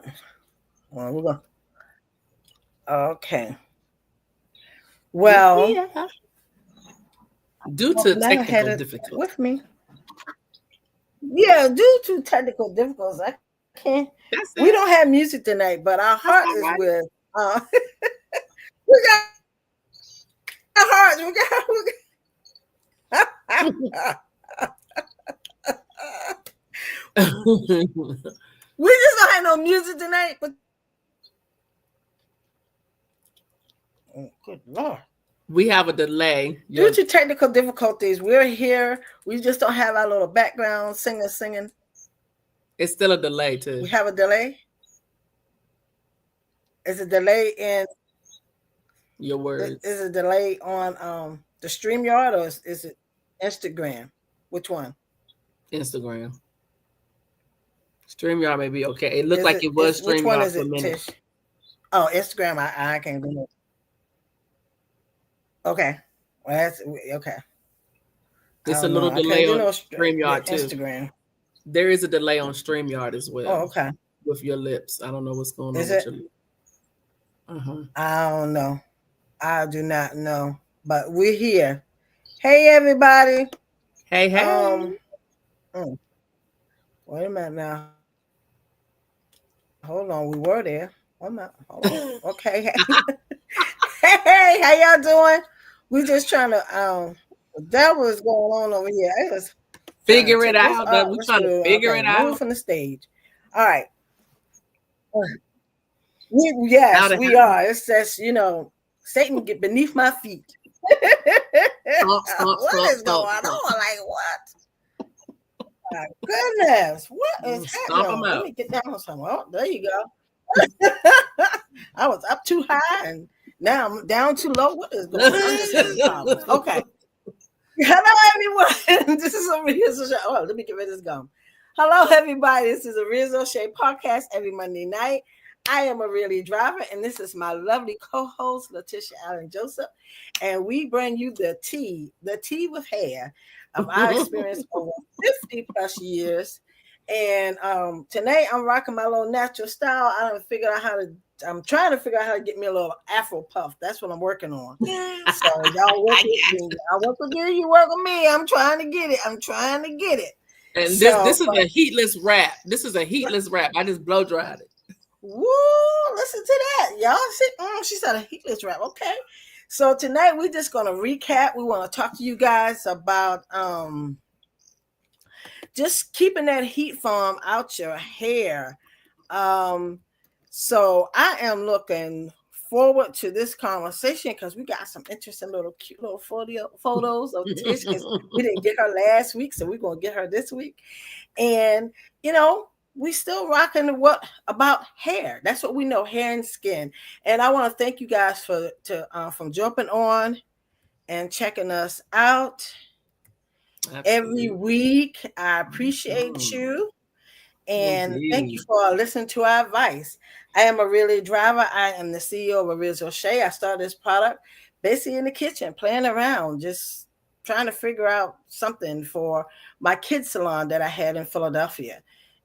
right. Well, we're going. Okay. Well, Yeah. Due to now I had technical it difficulties. with me. Yeah, due to technical difficulties, I can't. We don't That's have it. music tonight, but our heart is That's all with. right. We got hearts. We just don't have no music tonight. But good lord. We have a delay. Due to technical difficulties, we're here. We just don't have our little background singer singing. It's still a delay too. We have a delay. Is a delay in Your is words. a delay on the StreamYard or is it Instagram? Which one? Instagram. StreamYard may be okay. It looked Is like it it is was which one StreamYard is for a it, minute. Tish? Oh, Instagram. I can't do it. Okay. Well, that's okay. I It's a don't know. little I can't delay do on no StreamYard too. Instagram. There is a delay on StreamYard as Oh, well okay. with your lips. I don't know what's going on Is with it? your lips. Uh-huh. I don't know. I do not know. But we're here. Hey everybody. Hey, hey. Mm, wait a minute now. Hold on. We were there. Hold on. Hold on. Okay. Hey, how y'all doing? We just trying to that was going on over here. It was trying to Figure it take this out. up. We're Let's trying to do figure okay. it Move out. from the stage. All right. How Yes, to we are. It says, Satan get beneath my feet. stomp, stomp, What stomp, is stomp, going stomp. on? Like what? My goodness, what is Stomp them happening? Let out. me get down somewhere. Oh, there you go. I was up too high and now I'm down too low. What is going on? I'm just having problems. Okay. Hello, everyone. This is a Rizzo show. Oh, let me get rid of this gum. Hello, everybody. This is a Rizzo Shea podcast every Monday night. I am a really driver, and this is my lovely co-host, Letitia Allen Joseph. And we bring you the tea with hair of our experience over 50 plus years. And tonight I'm rocking my little natural style. I'm trying to figure out how to get me a little Afro puff. That's what I'm working on. So y'all work with me. I work with you. You work with me. I'm trying to get it. And So, this is a heatless wrap. This is a heatless wrap. I just blow dried it. woo! Listen to that, y'all. She said a heatless wrap. Okay. So tonight we're just gonna recap. We want to talk to you guys about just keeping that heat from out your hair. Um, so I am looking forward to this conversation because we got some interesting little cute little photos of Tish because we didn't get her last week, so we're gonna get her this week. And we still rocking what about hair. That's what we know, hair and skin. And I want to thank you guys from jumping on and checking us out every Absolutely. week. I appreciate you. And thank you Indeed. for listening to our advice. I am a really driver. I am the CEO of Arizo Shea. I started this product basically in the kitchen, playing around, just trying to figure out something for my kids' salon that I had in Philadelphia.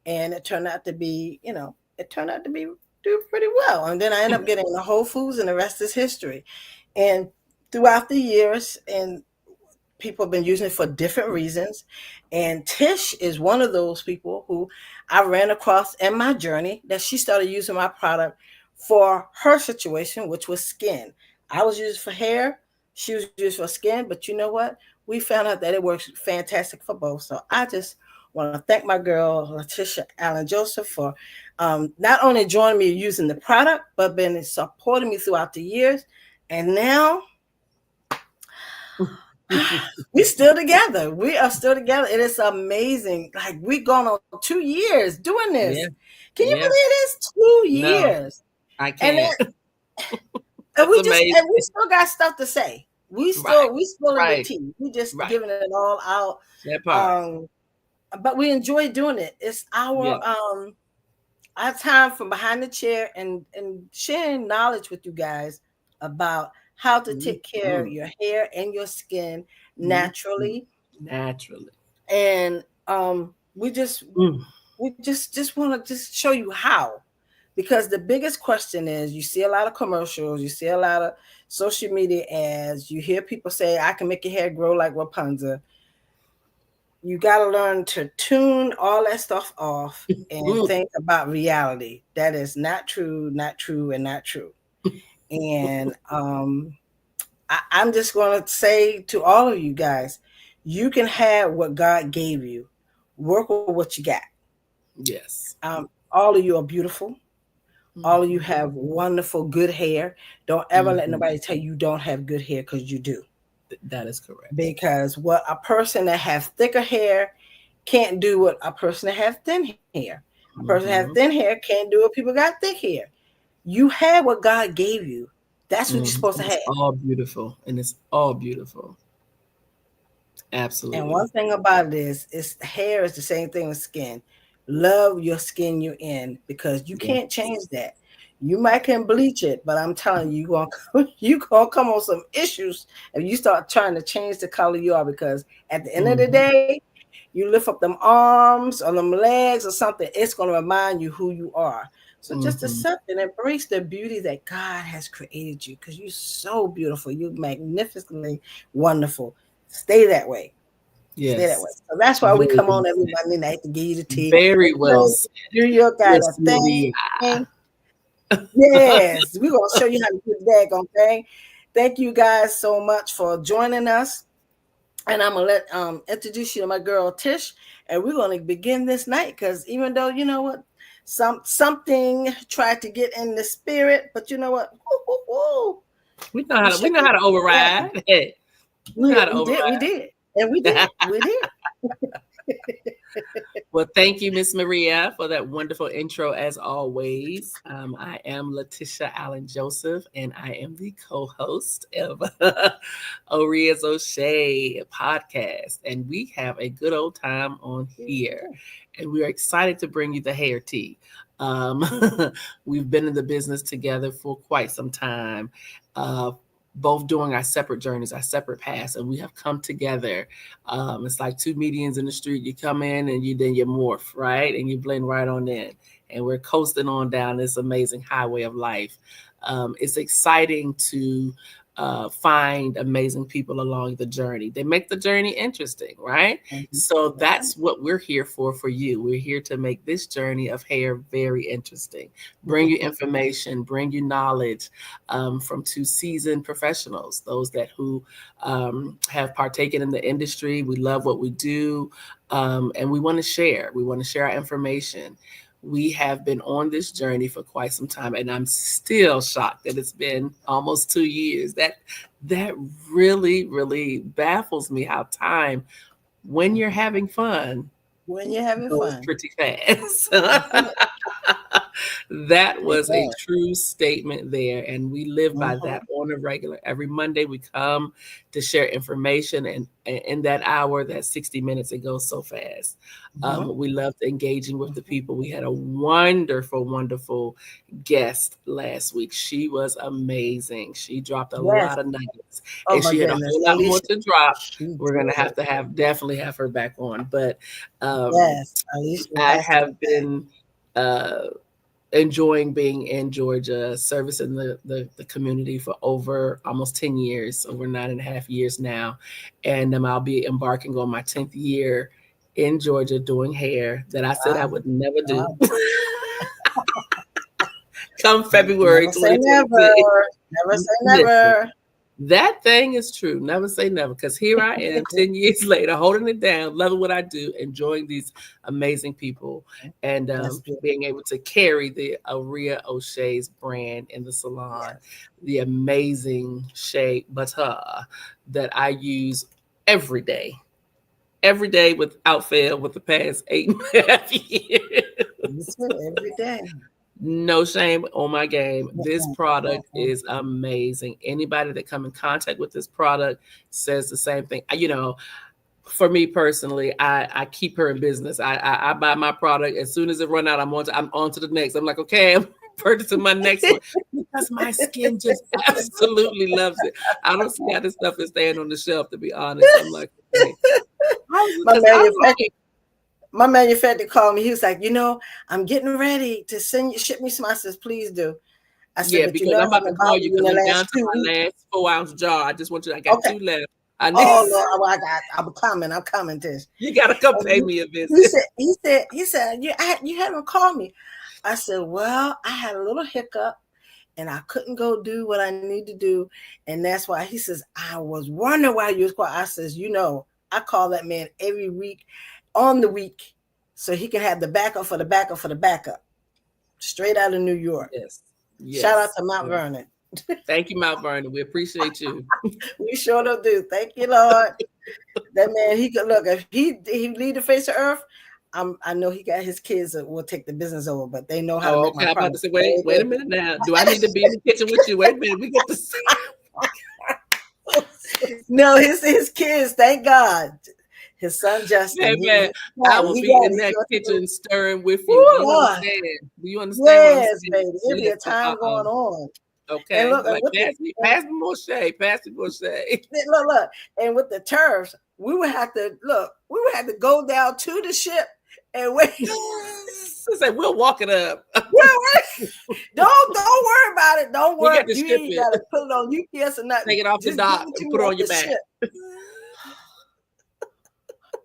And it turned out to be, do pretty well. And then I ended up getting the Whole Foods, and the rest is history. And throughout the years, and people have been using it for different reasons. And Tish is one of those people who I ran across in my journey that she started using my product for her situation, which was skin. I was used for hair, she was used for skin, but you know what? We found out that it works fantastic for both. So I just want to thank my girl, Letitia Allen Joseph, for not only joining me using the product, but been supporting me throughout the years. And now we still together. We are still together. It is amazing. Like we've gone on 2 years doing this. Yeah. Can you Yeah. believe this? two No, years. I And can't. then, and That's and amazing. we still got stuff to say. Right. We spilling the Right. tea. We just Right. giving it all out. That part. Um, but we enjoy doing it. It's Yeah. our time from behind the chair and sharing knowledge with you guys about how to take care of Mhm. your hair and your skin Mhm. naturally. Naturally. And we just Mm. we just want to just show you how. Because the biggest question is, you see a lot of commercials, you see a lot of social media ads, you hear people say, I can make your hair grow like Rapunzel. You got to learn to tune all that stuff off and think about reality. That is not true, not true, and not true. And I'm just going to say to all of you guys, you can have what God gave you. Work with what you got. Yes. All of you are beautiful. All of you Mm-hmm. have wonderful, good hair. Don't ever let nobody tell you don't have good hair, because you do. That is correct. Because what a person that have thicker hair can't do what a person that have thin hair. A person that have thin hair can't do what people got thick hair. You have what God gave you. That's what you're supposed to It's have. all beautiful, and it's all beautiful. And Absolutely. one thing about it is hair is the same thing with skin. Love your skin you're in, because you Yeah. can't change that. You might can bleach it, but I'm telling you, you gonna come on some issues if you start trying to change the color you are. Because at the end of the Mm-hmm. day, you lift up them arms or them legs or something, it's gonna remind you who you are. So just Mm-hmm. accept and embrace the beauty that God has created you, because you're so beautiful. You're magnificently wonderful. Stay that way. Stay that way. Yes. So that's why we Very come well on every said. Monday night to give you the tea. Very well Pray, said, do your kind Miss of Maria. thing. Yes, we're gonna show you how to do the daggone thing. Thank you guys so much for joining us. And I'm gonna let introduce you to my girl Tish, and we're gonna begin this night. Because even though, you know what, something tried to get in the spirit, but you know what, woo, woo, woo, we We shook know how to it. override. Hey, we know how to We override. did, and we did. Well, thank you, Miss Maria, for that wonderful intro as always. I am Letitia Allen Joseph, and I am the co-host of Oria's O'Shea podcast. And we have a good old time on here. And we are excited to bring you the hair tea. Um, we've been in the business together for quite some time. Both doing our separate journeys, our separate paths, and we have come together. It's like two medians in the street. You come in and you morph, right? And you blend right on in. And we're coasting on down this amazing highway of life. It's exciting to find amazing people along the journey. They make the journey interesting, right? So that's what we're here for you. We're here to make this journey of hair very interesting, bring you information, bring you knowledge from two seasoned professionals, those that who have partaken in the industry. We love what we do, and we want to share. We want to share our information. We have been on this journey for quite some time, and I'm still shocked that it's been almost 2 years. That really, really baffles me how time, when you're having fun, When you're having goes fun, pretty fast. that's it. That It was a does. true statement there, and we live by that on a regular. Every Monday we come to share information, and in that hour, that 60 minutes, it goes so fast. Mhm. We loved engaging with the people. We had a wonderful, wonderful guest last week. She was amazing. She dropped a Yes. lot of nuggets, Oh and my she had a goodness, whole lot more Alicia. to drop. She We're gonna did. definitely have her back on, but um, Yes, Alicia I has to be have been uh, enjoying being in Georgia, servicing the community for over almost 10 years, over 9.5 years now. And I'll be embarking on my 10th year in Georgia doing hair that I said I back. would never do. Wow. Come February Never say never. 2026. Never say Listen, never. that thing is true. Never say never. Because here I am 10 years later, holding it down, loving what I do, enjoying these amazing people, and That's beautiful. being able to carry the Oria O'Shea's brand in the salon, Yes. the amazing shea butter that I use every day without fail with the past 8.5 years. It's it every day. No shame on my game. This Mhm, product mhm. is amazing. Anybody that come in contact with this product says the same thing. For me personally, I keep her in business. I buy my product as soon as it run out. I'm on to the next. I'm like, okay, I'm purchasing my next one because my skin just absolutely loves it. I don't see how this stuff is staying on the shelf. To be honest, I'm like, okay, My because I manufacturer, like. my manufacturer called me. He was like, I'm getting ready to ship me some. I says, please do. I said, Yeah, but because I I'm about to haven't call bothered you you in because the I'm down last to 2 weeks. my last 4-ounce jar. I just want you. I got Okay. 2 left. I need. Oh no, I'm coming, Tish. You gotta come And pay me a he visit. said, you haven't called me. I said, well, I had a little hiccup and I couldn't go do what I need to do. And that's why he says, I was wondering why you was quiet. I says, I call that man every week on the week so he can have the backup for the backup for the backup. Straight out of New York. Yes. Shout out Yes. to Mount Vernon. Thank you, Mount Vernon. We appreciate you. We sure do. Thank you, Lord. That man, he could look. If he leave the face of earth, I know he got his kids that will take the business over, but they know how to Oh, make okay. my I'm about to product. say, wait a minute now. Do I need to be in the kitchen with you? Wait a minute. We get to see. No, his kids, thank God. His son Hey Justin, man, he I got it. will He be got in that it. kitchen stirring with you. Do Woo, you Lord. understand? Do you understand what I'm Yes, saying? baby. It'll be a Listen, time going on. And okay. look, and Like with pass me more shade. Pass me more shade. look, and with the turfs, we would have to go down to the ship and wait. I said we'll walk it up. Don't worry about it. Don't We worry. got to You ship ain't it. gotta put it on UPS or nothing. Take it off the Just give dock it to and me put it off on your the back. ship.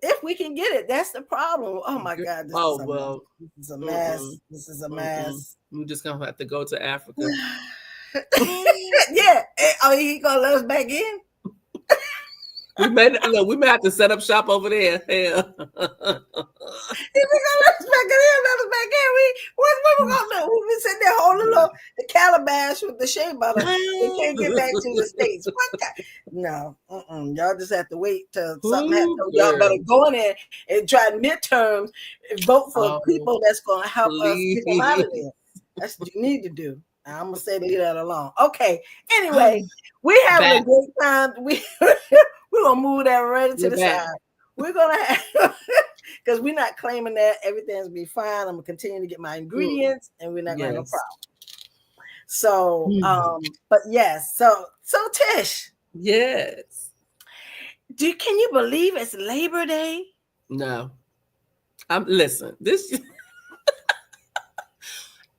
If we can get it, that's the problem. Oh my God, this is Oh a mess. well. This is a mess. This is a mess. We're just gonna have to go to Africa. Yeah. Oh, he gonna let us back in? We may have to set up shop over there. Hell. He gonna let us back in? Let us back in. What we gonna do? We been sitting there holding the calabash with the shea butter. We can't get back to the States. No, y'all just have to wait till something happens. Ooh, Y'all better girl. go in there and try midterms and vote for Oh, people that's gonna help us get them out of please. there. That's what you need to do. I'm gonna say leave that alone. Okay. Anyway, we having a Back. great time. We're gonna move that right to We're the back. side. We're gonna have because we're not claiming that everything's gonna be fine. I'm gonna continue to get my ingredients, and we're not gonna have no Yes. problem. So, but yes. So Tish, Yes. can you believe it's Labor Day? No. Listen, this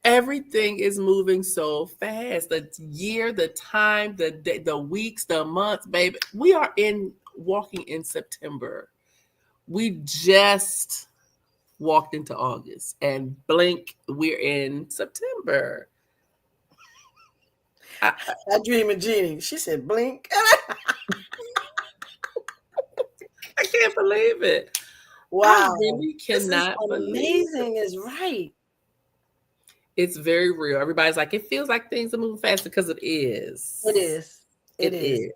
everything is moving so fast. The year, the time, the day, the weeks, the months, baby. We are walking in September. We just walked into August and blink, we're in September. I dream of Jeannie. She said, "Blink." I can't believe it. Wow, I really cannot believe it. amazing. Is right. It's very real. Everybody's like, it feels like things are moving faster because it is. It is. It is.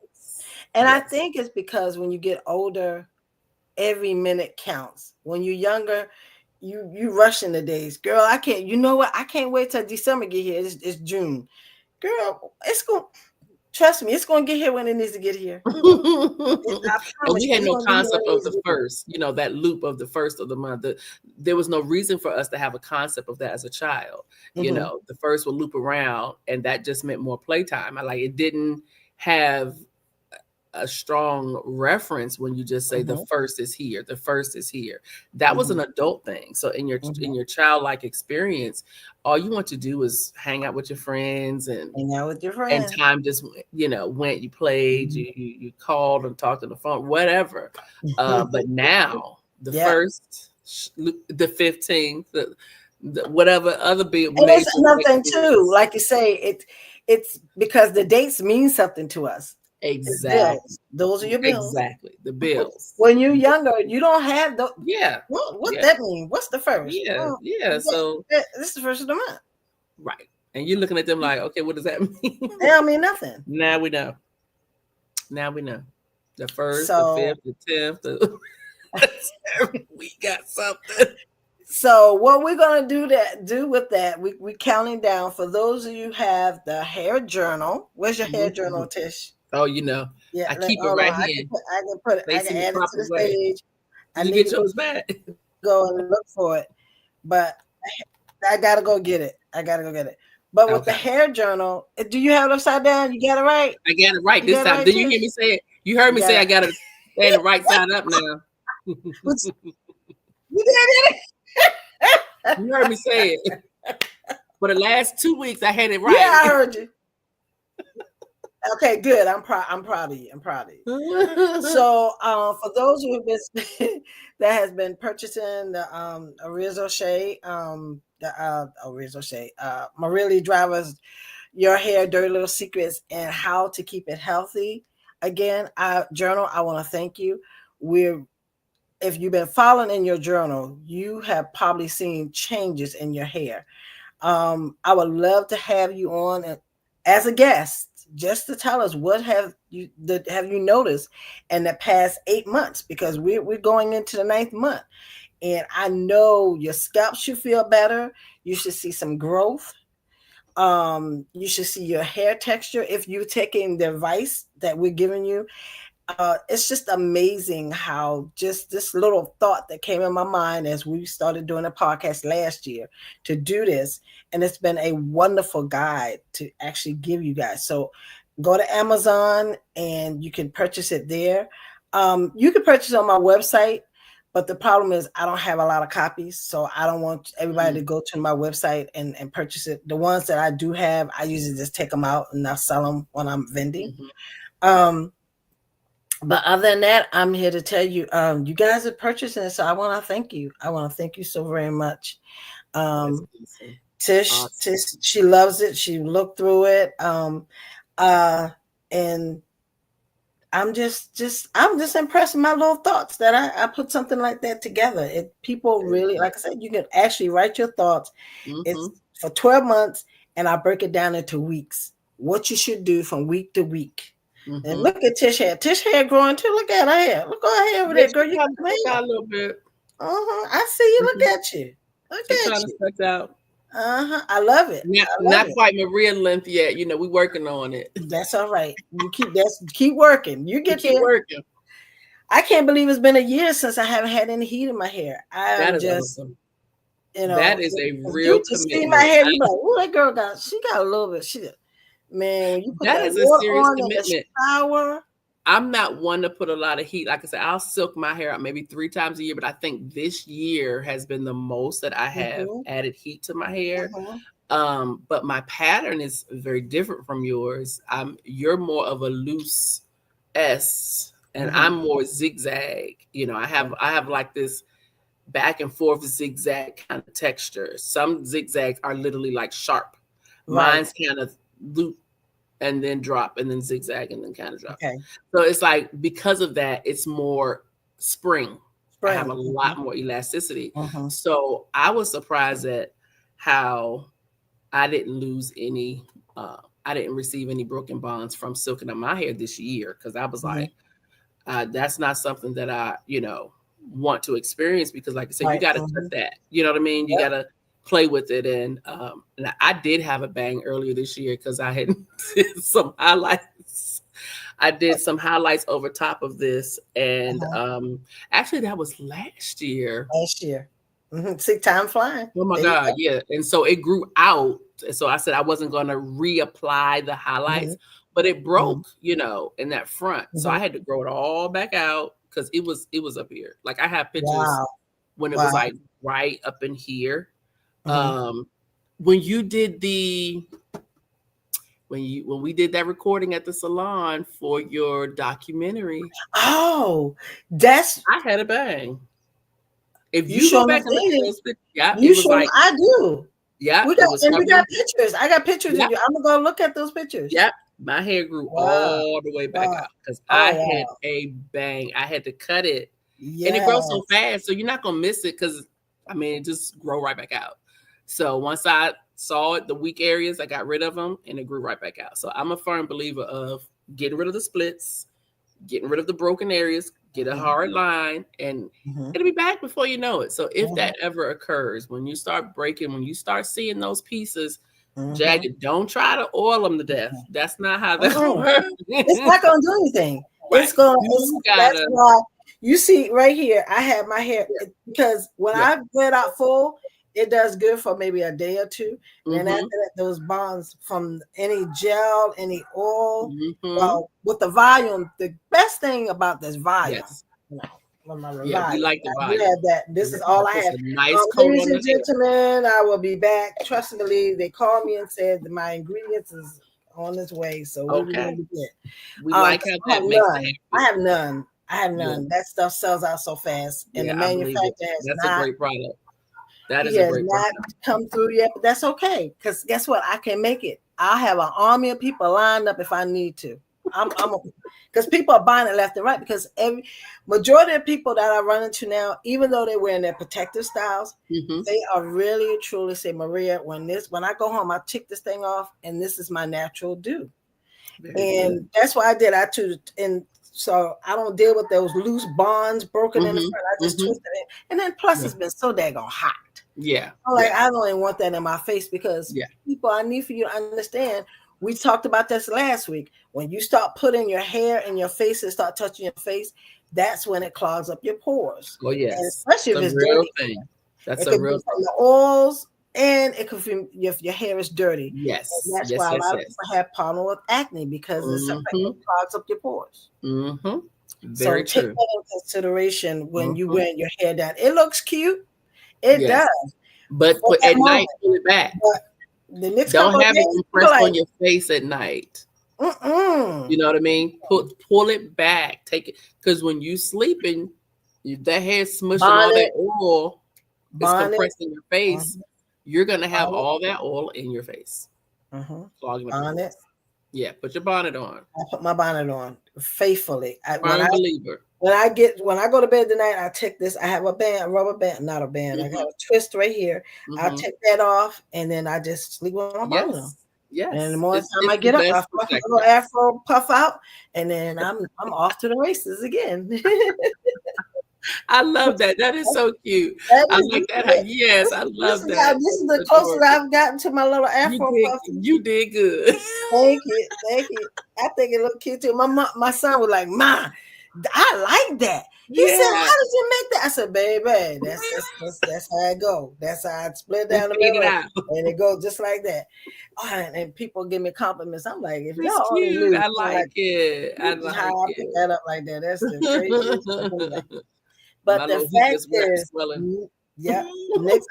And Yes. I think it's because when you get older, every minute counts. When you're younger, you rushing the days. Girl, I can't. You know what? I can't wait till December get here. It's June. Girl, it's going. Trust me, it's going to get here when it needs to get here. I And we had no concept of the get first, that loop of the first of the month. There was no reason for us to have a concept of that as a child. The first would loop around, and that just meant more playtime. It didn't have a strong reference when you just say the first is here. The first is here. That was an adult thing. So in your childlike experience, all you want to do is hang out with your friends and hang out with your friends. And time just went. You played. You called and talked on the phone, whatever. But now the first, the 15th, the whatever other big. And it's another thing too. Like you say, it's because the dates mean something to us. Exactly. Those are your bills. Exactly. The bills. When you're younger, you don't have those. Yeah. What that mean? What's the first? Yeah. Yeah. So this is the first of the month. Right. And you're looking at them like, okay, what does that mean? They don't mean nothing. Now we know. The first, the 5th, the 10th, we got something. So what we're gonna do with that, we counting down. For those of you who have the hair journal, where's your hair journal, Tish? Oh, yeah, I keep it right here. I can put it. I can add it to the stage. Did you get yours back? Go and look for it, but I gotta go get it. But with the hair journal, do you have it upside down? You got it right. I got it right this time. Did you hear me say it? You heard me say I got to stand the right side up now. You You did it? You heard me say it. For the last 2 weeks, I had it right. Yeah, I heard you. Okay, good. I'm proud. I'm proud of you. I'm proud of you. So, for those who have been that has been purchasing the Oria Shea, Oria Shea, Marily Drivers, Your Hair, Dirty Little Secrets, and How to Keep It Healthy. Again, journal. I want to thank you. If you've been following in your journal, you have probably seen changes in your hair. I would love to have you on as a guest just to tell us what have you noticed in the past 8 months, because we're going into the 9th month, and I know your scalp should feel better. You should see some growth. You should see your hair texture if you're taking the advice that we're giving you. It's just amazing how just this little thought that came in my mind as we started doing a podcast last year to do this. And it's been a wonderful guide to actually give you guys. So go to Amazon and you can purchase it there. You can purchase it on my website, but the problem is I don't have a lot of copies. So I don't want everybody to go to my website and purchase it. The ones that I do have, I usually just take them out and I'll sell them when I'm vending. But other than that, I'm here to tell you, you guys are purchasing it, so I want to thank you. I want to thank you so very much. Tish, she loves it. She looked through it, and I'm just impressed with my little thoughts that I put something like that together. People really, like I said, you can actually write your thoughts. It's for 12 months, and I break it down into weeks. What you should do from week to week. And look at Tish hair. Tish hair growing too. Look at her hair. Look at her hair over there, girl. You got a little bit. I see you. Look at you. Look at you. Trying to out. I love it. Not quite Maria length yet. You know, we're working on it. That's all right. You keep working. You keep there. Working. I can't believe it's been a year since I haven't had any heat in my hair. That is awesome. That is a real commitment. See my hair, you like, oh, that girl got a little bit. Man, you put that is a serious commitment. Shower. I'm not one to put a lot of heat. Like I said, I'll silk my hair out maybe 3 times a year, but I think this year has been the most that I have added heat to my hair. But my pattern is very different from yours. You're more of a loose S, and I'm more zigzag. You know, I have like this back and forth zigzag kind of texture. Some zigzags are literally like sharp. Right. Mine's kind of loop and then drop and then zigzag and then kind of drop. Okay. So it's like, because of that, it's more spring. I have a lot more elasticity. So I was surprised at how I didn't lose any, I didn't receive any broken bonds from silking up my hair this year. Cause I was like, that's not something that I, want to experience, because like I said, you got to cut that, you know what I mean? You got to play with it. And I did have a bang earlier this year because I had did some highlights. I did some highlights over top of this. And actually that was last year. See, time flying. Oh my God. Yeah. And so it grew out. So I said I wasn't going to reapply the highlights, but it broke, in that front. So I had to grow it all back out because it was up here. Like I have pictures when it was like right up in here. When you did when we did that recording at the salon for your documentary, I had a bang. If you go back and look at those pictures, you show I do. Yeah, we got pictures. I got pictures of you. I'm gonna go look at those pictures. Yeah, my hair grew all the way back out because I had a bang. I had to cut it, and it grows so fast, so you're not gonna miss it because it just grow right back out. So once I saw it, the weak areas, I got rid of them and it grew right back out. So I'm a firm believer of getting rid of the splits, getting rid of the broken areas, get a hard line, and it'll be back before you know it. So if that ever occurs, when you start breaking, when you start seeing those pieces jagged, don't try to oil them to death. That's not how that works. It's not going to do anything. Right. That's why you see right here, I have my hair, because when I let out full, it does good for maybe a day or two. And after that, those bonds from any gel, any oil, well, with the volume, the best thing about this volume, from my Yeah, we volume. like the I do volume. have that. This is all I It's have. a nice coat Ladies on and the hair. gentlemen, I will be back. Trust and believe. They called me and said that my ingredients is on its way, so we will Okay. be good. We like how I have that makes the none. hair I feel. have none. I have Yeah. none. That stuff sells out so fast, and the Yeah, I believe it. manufacturer has That's a not. great product. That is He a has great not product. come through yet, but that's okay. Because guess what? I can make it. I have an army of people lined up if I need to. Because people are buying it left and right. Because every majority of people that I run into now, even though they're wearing their protective styles, they are really truly say, Maria, when I go home, I take this thing off, and this is my natural do. Very good. That's why I did. And so I don't deal with those loose bonds broken in the front. I just twist it in. And then plus it's been so daggone hot. Yeah. I'm like, I don't even want that in my face because people, I need for you to understand. We talked about this last week. When you start putting your hair in your face and start touching your face, that's when it clogs up your pores. Oh, yes. And especially if It's a it's real dirty. thing. That's It a could real be from thing. the oils, and it could be if your hair is dirty. Yes. And that's Yes, why a yes, lot of yes. people have problem with acne because it's something that clogs up your pores. Very So take true. that into consideration when you Mhm. wear your hair down. It looks cute. It Yes. does. But For that at night, moment. pull it back. But the next Don't couple of have it days, people compressed like, on your face at night. mm-mm. You know what I mean? Pull it back. Take it. Because when you sleeping, that hair smushing all that Bonnet, oil is bonnet, compressing your face. mhm, You're going to have bonnet, all that oil in your face. Clogging up your bonnet. pores. Yeah, put your bonnet on. I put my bonnet on faithfully. Firm believer. When I go to bed tonight, I take this. I have a rubber band, not a band. I got a twist right here. I'll take that off, and then I just sleep with my bonnet on. Yes. And the morning time It's I the get up, I best puff a protector. little afro puff out, and then I'm off to the races again. I love that. That is so cute. I like that. Yes, I love that. This is the That's closest adorable. I've gotten to my little afro puff. You did good. Thank you, thank you. I think it looked cute too. My son was like, "Ma, I like that." He said, Yeah. "How did you make that?" I said, "Baby, that's how it go. That's how I split We down the fade it middle, out. and it goes just like that." Oh, and people give me compliments. I'm like, if It's y'all only cute. knew, I I'm like, like it. I this is how like I pick it. that up like that. That's the craziest thing. My But the little fact weakest rep is, swelling. yeah, next.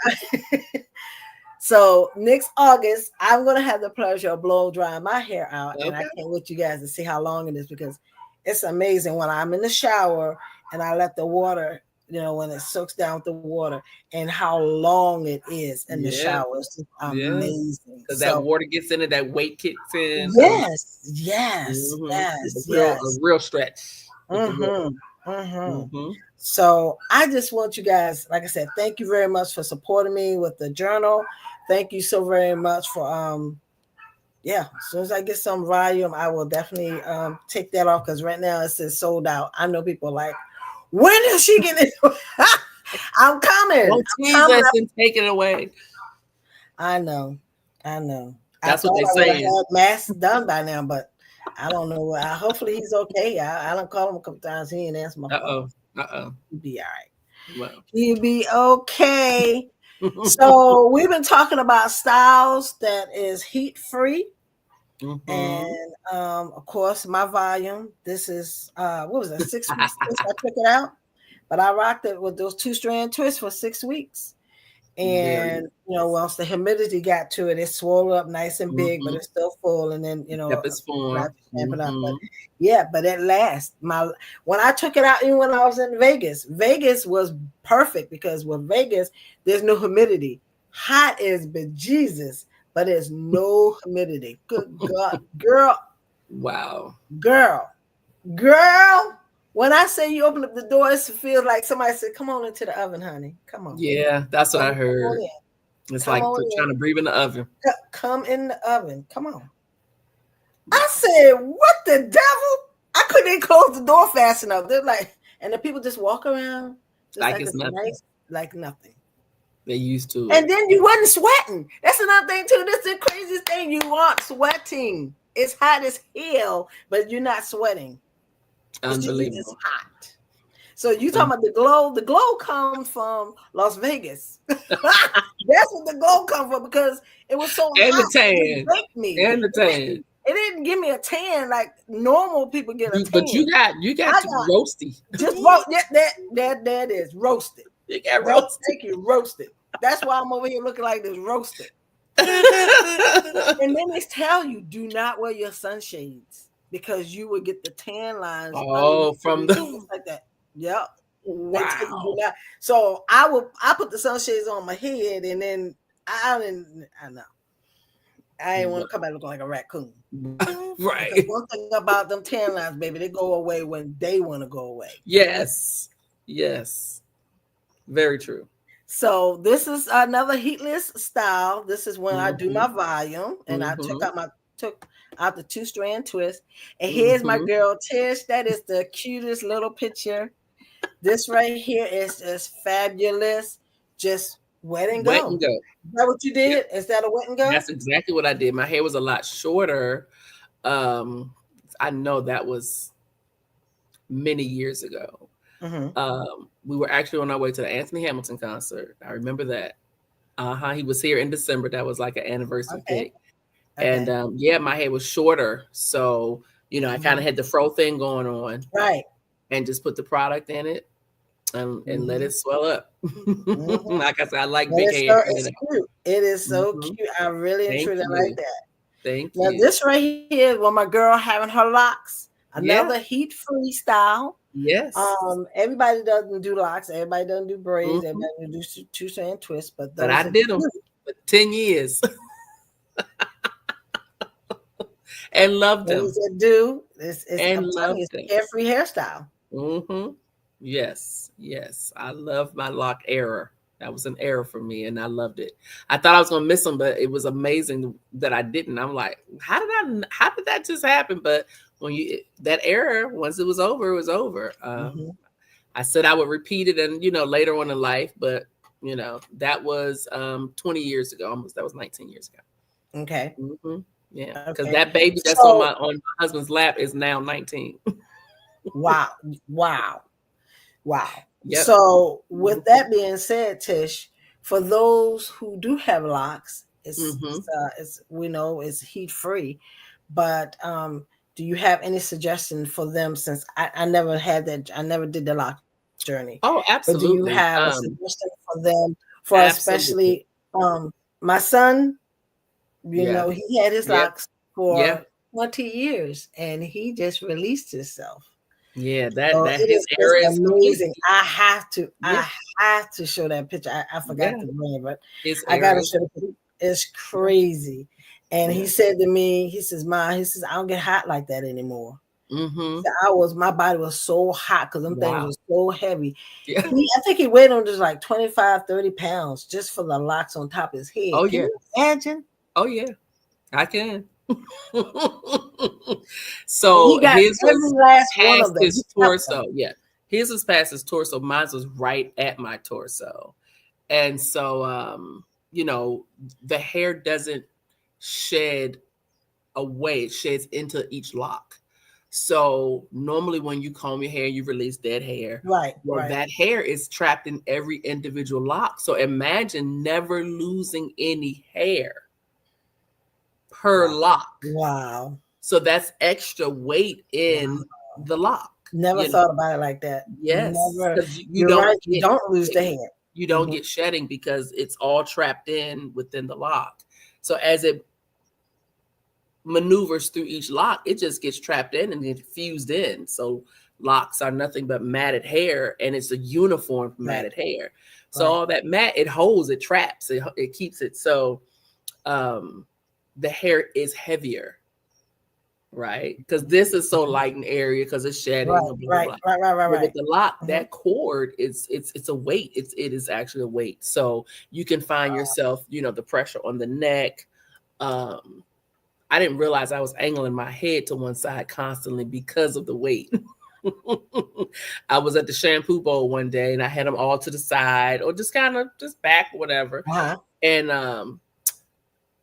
So next August, I'm gonna have the pleasure of blow drying my hair out, and I Okay. can't wait you guys to see how long it is because it's amazing when I'm in the shower and I let the water, when it soaks down with the water, and how long it is in the Yeah. shower. It's just Yes. amazing. Because that So water gets in it, that weight kicks in. yes, yes, It's yes, a yes. real stretch. It's a real Mm-hmm. Mm-hmm. mm-hmm. So I just want you guys, like I said, thank you very much for supporting me with the journal. Thank you so very much for as soon as I get some volume, I will definitely take that off because right now it says sold out. I know people are like, when is she getting it? I'm coming. Don't tease us and take it away. I know. That's I what thought they I would have saying. had masks done by now, but I don't know. Hopefully he's okay. I don't call him a couple times. He ain't answer my phone. Uh-oh. He'll be all right. Well. He'll be okay. So we've been talking about styles that is heat free. And of course, my volume. This is what was it? 6 weeks since I took it out, but I rocked it with those 2-strand twists for 6 weeks. And once the humidity got to it, it swelled up nice and big, but it's still full. And then kept its form. But at last, when I took it out, even when I was in Vegas was perfect because with Vegas, there's no humidity. Hot is bejesus, but there's no humidity. Good God, girl. Wow. Girl. When I say you open up the door, it feels like somebody said, "Come on into the oven, honey. Come on." Yeah, that's what I heard. It's like trying to breathe in the oven. Come in the oven. Come on. I said, "What the devil?" I couldn't even close the door fast enough. They're like, and the people just walk around just like it's nothing. Nice, like nothing. They used to. And then you wasn't sweating. That's another thing too. That's the craziest thing. You aren't sweating. It's hot as hell, but you're not sweating. Unbelievable. It's hot. So you talking about the glow? The glow comes from Las Vegas. That's what the glow comes from because it was so and hot. The tan. It baked me. And the tan. It didn't give me a tan like normal people get a But tan. you got I to got roasty. just roast that is roasted. You got That's roasted. thank you, roasted. That's why I'm over here looking like this roasted. And then they tell you do not wear your sunshades because you will get the tan lines Oh, from the just like that. Yep. They tell you do wow. not. So I put the sunshades on my head and then I know. I ain't want to come out looking like a raccoon. Right. Because one thing about them tan lines, baby, they go away when they want to go away. Yes. Yes. Very true. So this is another heatless style. This is when I do my volume and I took out the 2-strand twist. And here's my girl Tish. That is the cutest little picture. This right here is just fabulous. Just wet and Wet go. and go. Is that what you did? Yep. Is that a wet and go? That's exactly what I did. My hair was a lot shorter. I know that was many years ago. We were actually on our way to the Anthony Hamilton concert. I remember that. He was here in December. That was like an anniversary pic. And yeah, my hair was shorter. So, you know, I kind of had the fro thing going on. Right. And just put the product in it and let it swell up. Like I said, I like big hair. It's cute. It is so cute. I really and truly like that. Thank you. Now, this right here is when my girl having her locks. Another heat-free style. Yes. Everybody doesn't do locks. Everybody doesn't do braids. Everybody doesn't do 2-strand twists. But I did them for 10 years. And loved them. Those that do. It's a carefree hairstyle. Yes. Yes. I love my lock era. That was an era for me, and I loved it. I thought I was gonna miss them, but it was amazing that I didn't. I'm like, how did that just happen? But when that era, once it was over, it was over. I said I would repeat it, and later on in life, but that was 20 years ago, almost. That was 19 years ago. Okay. Yeah, because that baby that's on my husband's lap is now 19. Wow. Yep. So with that being said, Tish, for those who do have locks, it's we know it's heat free, but do you have any suggestion for them? Since I never had that, I never did the lock journey. Oh, absolutely. But do you have a suggestion for them? For especially my son, you know, he had his locks for 20 years and he just released himself. Yeah, that his era is amazing. I have to show that picture. I forgot to bring it, but I gotta show it. It's crazy. And he said to me, he says, "Ma," he says, "I don't get hot like that anymore." My body was so hot because them things were so heavy. Yeah. I think he weighed on just like 25, 30 pounds just for the locks on top of his head. Oh, can you imagine? Oh yeah, I can. So his was past his torso. Yeah, his was past his torso. Mine was right at my torso, and so the hair doesn't shed away; it sheds into each lock. So normally, when you comb your hair, you release dead hair. Right. Well, that hair is trapped in every individual lock. So imagine never losing any hair per lock. Wow. So that's extra weight in the lock. Never thought about it like that. Yes. Never. You don't lose the hair. You don't get shedding because it's all trapped in within the lock. So as it maneuvers through each lock, it just gets trapped in and gets fused in. So locks are nothing but matted hair, and it's a uniform matted hair. So all that mat, it holds, it traps, it keeps it. So the hair is heavier, right? Because this is so light an area because it's shedding. Right. But with the lock, that cord it's a weight. It is actually a weight. So you can find yourself, the pressure on the neck. I didn't realize I was angling my head to one side constantly because of the weight. I was at the shampoo bowl one day and I had them all to the side or just kind of just back, whatever. And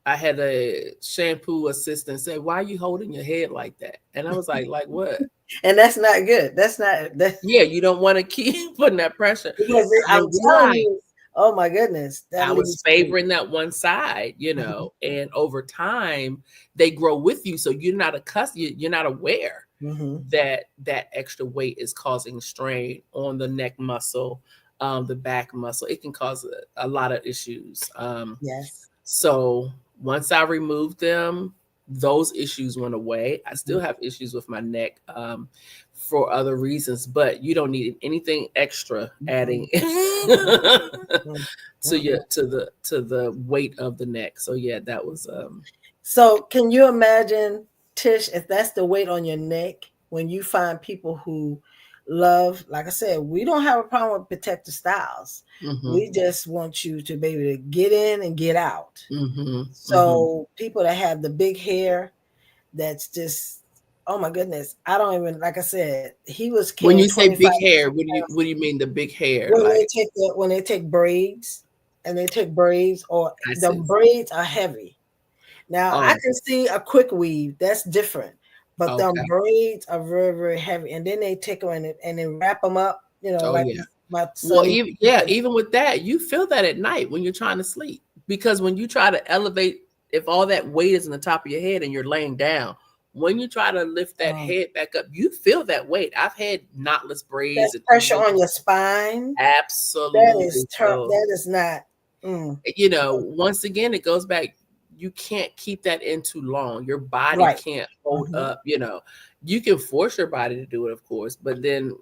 I had a shampoo assistant say, "Why are you holding your head like that?" And I was like what? And that's not good. Yeah, you don't want to keep putting that pressure. Because I'm telling you, Oh my goodness, that I was leads to favoring that one side, mhm, and over time they grow with you. So you're not accustomed, you're not aware mhm. that that extra weight is causing strain on the neck muscle, the back muscle. It can cause a lot of issues. Yes. So once I removed them, those issues went away. I Mhm, still have issues with my neck, for other reasons, but you don't need anything extra mhm, adding mhm, to your mhm. to the weight of the neck. So yeah, that was So can you imagine, Tish, if that's the weight on your neck, when you find people who love, like I said, we don't have a problem with protective styles. mhm, We just want you to be able to get in and get out. mhm, mhm. So people that have the big hair, that's just, oh my goodness. I don't even, like I said, he was When carrying you say 25 big hair, pounds. what do you mean the big hair? When they Like take when they take braids and they take braids, or I the see. braids are heavy. Now I Oh, can see a quick weave, that's different. But them okay. braids are very, very heavy. And then they take them and then wrap them up, Oh like yeah. my Well, son. even yeah, even with that, you feel that at night when you're trying to sleep. Because when you try to elevate, if all that weight is in the top of your head and you're laying down, when you try to lift that um, head back up, you feel that weight. I've had knotless braids that's and pressure no, on your spine. That is absolutely. So, that is not mm, once again, it goes back. You can't keep that in too long. Your body right. can't hold Mhm. up. You can force your body to do it, of course, but then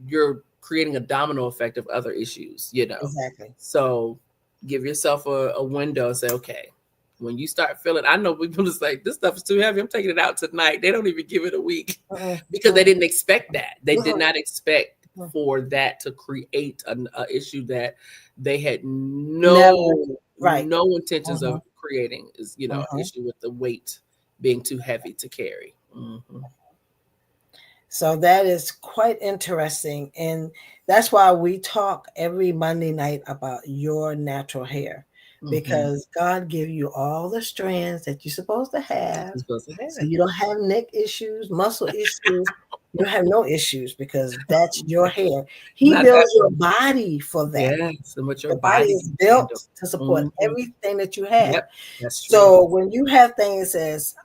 you're creating a domino effect of other issues. Exactly. So give yourself a window and say, okay, when you start feeling, I know people just like, this stuff is too heavy. I'm taking it out tonight. They don't even give it a week Mm-mm, because they mm-mm, didn't expect that. They did mm-mm, not expect mm. for that to create a issue that they had Never. Right. no intentions Mhm, of creating is, an mhm. issue with the weight being too heavy to carry. So that is quite interesting. And that's why we talk every Monday night about your natural hair. Hmm. Because God give you all the strands that you're supposed to have. You're supposed to have So it. you don't have neck issues, muscle issues. You don't have no issues because that's your hair. He Not that builds your one. body for that. Yes, and what your Your body body is can handle. built to support Mhm. everything that you have. Yep, that's true. So when you have things as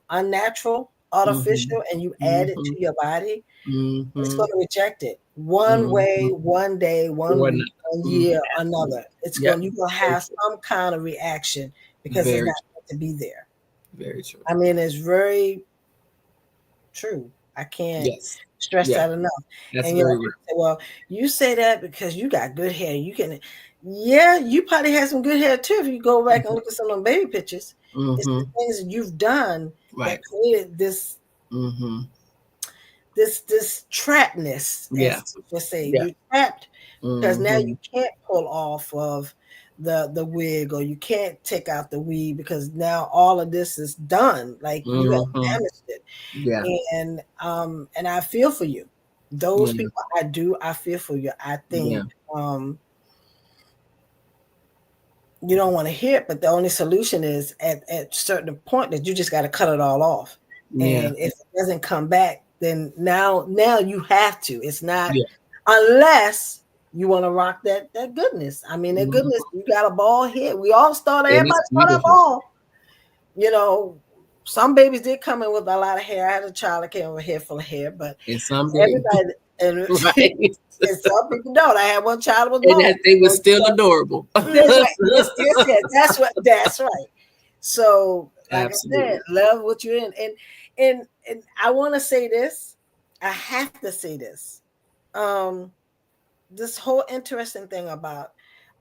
unnatural, Mhm. artificial, and you add it Mhm. to your body, it's Mhm. going to reject it one way, Mhm. one day, one Or week, another. 1 year, Absolutely. another. It's Yep. going. You're going to Very have true. some kind of reaction because it's Very not true. meant to be there. Very true. I mean, it's very true. I can't Yes. stress Yeah, that enough. that's And very people real. say, "Well, you say that because you got good hair. You can." Yeah, you probably had some good hair too. If you go back and Mhm. look at some of them baby pictures, it's the Mhm. things that you've done that Right. created this Mhm. this trapness, Yeah. as people say. Yeah. You're trapped because now you Mhm. can't pull off of the wig, or you can't take out the weave because now all of this is done. Like you have Mhm. damaged it. Yeah. And I feel for you. Those Yeah. people, I do. I feel for you. I think Yeah. um, you don't want to hear it, but the only solution is at certain point that you just got to cut it all off. Yeah. And if it doesn't come back, then now you have to. It's not Yeah. unless you want to rock that goodness. I mean, that Mhm. goodness. You got a ball here. We all start. And Everybody it's start a beautiful. ball. You know, some babies did come in with a lot of hair. I had a child that came in with a haar full of hair, but And some didn't. everybody and, Right. and some people don't. I had one child that was And bald. that they were So, still adorable. that's right. Yes, yes, yes. That's right. So, like I said, Absolutely. love what you're in. And I want to say this. I have to say this. Um, this whole interesting thing about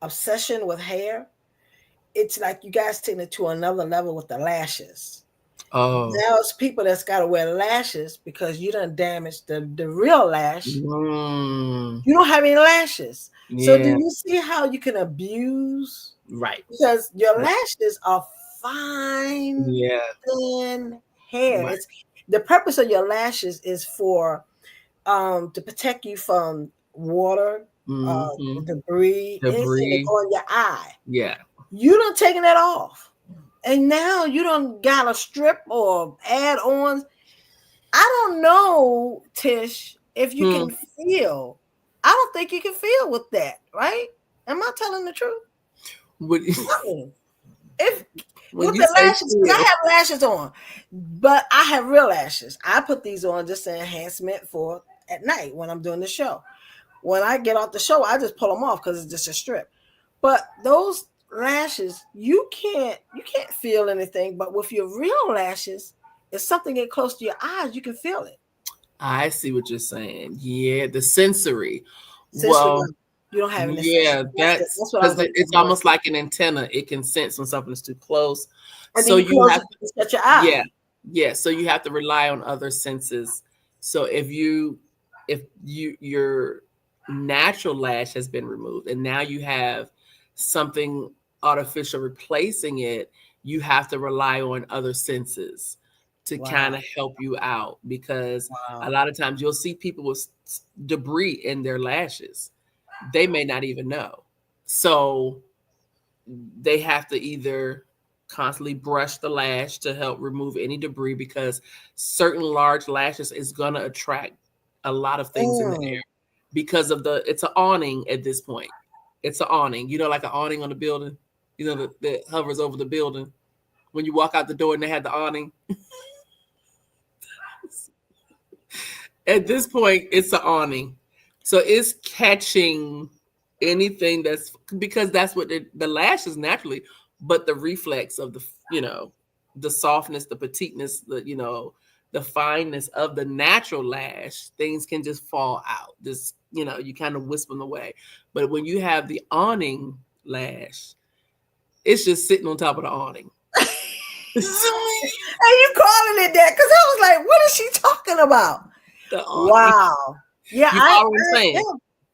obsession with hair, it's like you guys taking it to another level with the lashes. Oh. Now it's people that's got to wear lashes because you done damaged the real lash. Mm. You don't have any lashes. So do Yeah. you see how you can abuse? Right. Because your Right. lashes are fine, Yeah. thin hair. Right. It's the purpose of your lashes is for to protect you from water, Mhm. debris, anything that Debris. go in your eye. Yeah. You done taken that off. And now you don't got a strip or add ons. I don't know, Tish, if you Hmm. can feel. I don't think you can feel with that, right? Am I telling the truth? When, If when with you the say lashes, 'cause I feel, have lashes on, but I have real lashes. I put these on just an enhancement for at night when I'm doing the show. When I get off the show, I just pull them off because it's just a strip. But those lashes, you can't feel anything. But with your real lashes, if something get close to your eyes, you can feel it. I see what you're saying. Yeah, the sensory. Sensory Well, level. You don't have any sensory. yeah, That's what I was because going to it's say. almost like an antenna. It can sense when something is too close. And then So you you close have it and shut your yeah, eye. yeah. So you have to rely on other senses. So if your natural lash has been removed and now you have something artificial replacing it, you have to rely on other senses to kind Wow. of help you out because a Wow. lot of times you'll see people with debris in their lashes. They may not even know. So they have to either constantly brush the lash to help remove any debris because certain large lashes is going to attract a lot of things in the Mm. air because of it's an awning at this point. It's an awning, like an awning on the building, that hovers over the building. When you walk out the door and they had the awning, at this point, it's an awning. So it's catching anything that's because that's what the lash is naturally, but the reflex of the softness, the petiteness, the fineness of the natural lash, things can just fall out. Just, you kind of wisp them away. But when you have the awning lash, it's just sitting on top of the awning. And you calling it that? Because I was like, what is she talking about? The awning. Wow. Yeah, You follow what I'm saying?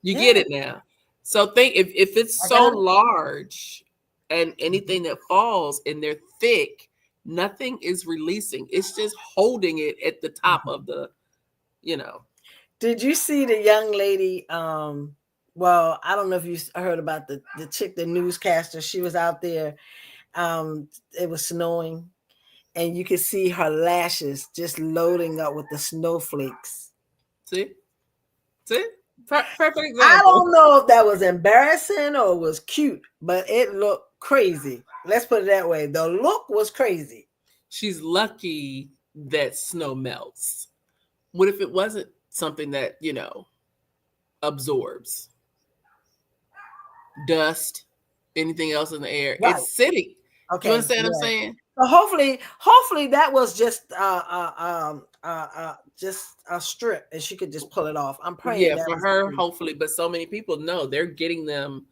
You yeah, get it now. So think if it's I so got it. large and anything that falls and they're thick, nothing is releasing. It's just holding it at the top of you know. Did you see the young lady? Well, I don't know if you heard about the chick, the newscaster. She was out there. It was snowing, and you could see her lashes just loading up with the snowflakes. See? See? Perfect I example. don't know if that was embarrassing or was cute, but it looked crazy. Let's put it that way. The look was crazy. She's lucky that snow melts. What if it wasn't something that, absorbs dust, anything else in the air? Right. It's sitting. Do you Okay. understand what I'm Yeah. saying? So hopefully that was just a strip, and she could just pull it off. I'm praying Yeah, that for was. her, hopefully, but so many people know they're getting them,